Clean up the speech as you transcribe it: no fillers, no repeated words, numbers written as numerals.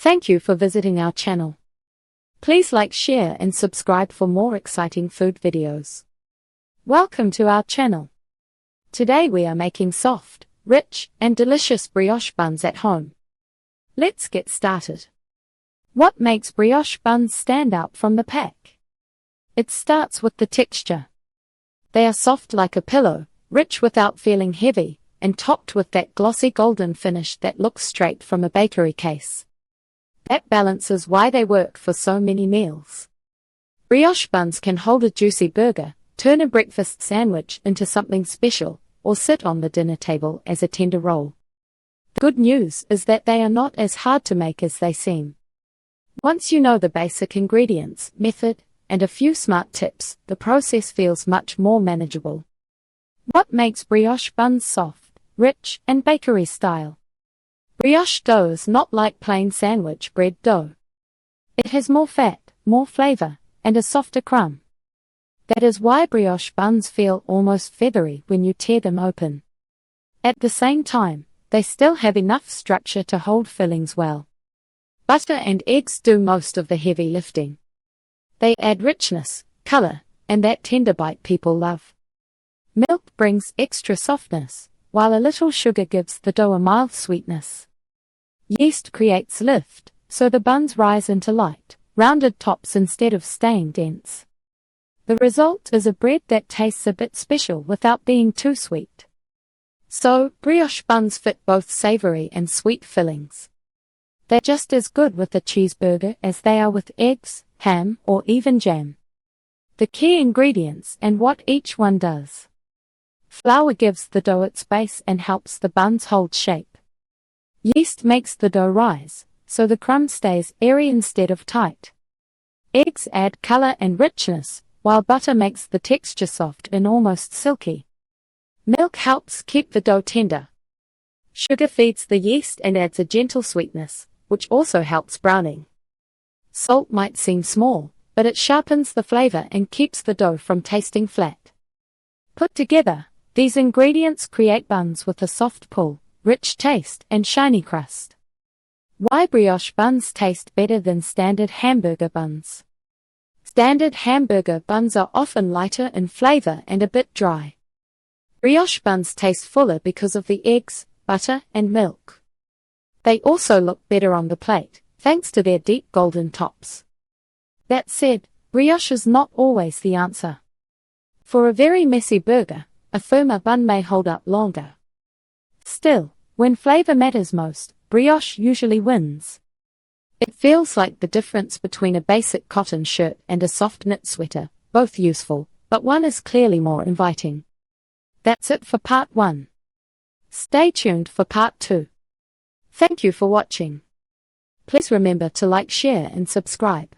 Thank you for visiting our channel. Please like, share and subscribe for more exciting food videos. Welcome to our channel. Today we are making soft, rich and delicious brioche buns at home. Let's get started. What makes brioche buns stand out from the pack? It starts with the texture. They are soft like a pillow, rich without feeling heavy, and topped with that glossy golden finish that looks straight from a bakery case. That balance is why they work for so many meals. Brioche buns can hold a juicy burger, turn a breakfast sandwich into something special, or sit on the dinner table as a tender roll. The good news is that they are not as hard to make as they seem. Once you know the basic ingredients, method, and a few smart tips, the process feels much more manageable. What makes brioche buns soft, rich, and bakery style? Brioche dough is not like plain sandwich bread dough. It has more fat, more flavor, and a softer crumb. That is why brioche buns feel almost feathery when you tear them open. At the same time, they still have enough structure to hold fillings well. Butter and eggs do most of the heavy lifting. They add richness, color, and that tender bite people love. Milk brings extra softness, while a little sugar gives the dough a mild sweetness. Yeast creates lift, so the buns rise into light, rounded tops instead of staying dense. The result is a bread that tastes a bit special without being too sweet. So, brioche buns fit both savory and sweet fillings. They're just as good with a cheeseburger as they are with eggs, ham, or even jam. The key ingredients and what each one does. Flour gives the dough its base and helps the buns hold shape. Yeast makes the dough rise, so the crumb stays airy instead of tight. Eggs add color and richness, while butter makes the texture soft and almost silky. Milk helps keep the dough tender. Sugar feeds the yeast and adds a gentle sweetness, which also helps browning. Salt might seem small, but it sharpens the flavor and keeps the dough from tasting flat. Put together, these ingredients create buns with a soft pull, rich taste and shiny crust. Why brioche buns taste better than standard hamburger buns? Standard hamburger buns are often lighter in flavor and a bit dry. Brioche buns taste fuller because of the eggs, butter and milk. They also look better on the plate, thanks to their deep golden tops. That said, brioche is not always the answer. For a very messy burger, a firmer bun may hold up longer. Still, when flavor matters most, brioche usually wins. It feels like the difference between a basic cotton shirt and a soft knit sweater, both useful, but one is clearly more inviting. That's it for part 1. Stay tuned for part 2. Thank you for watching. Please remember to like, share and subscribe.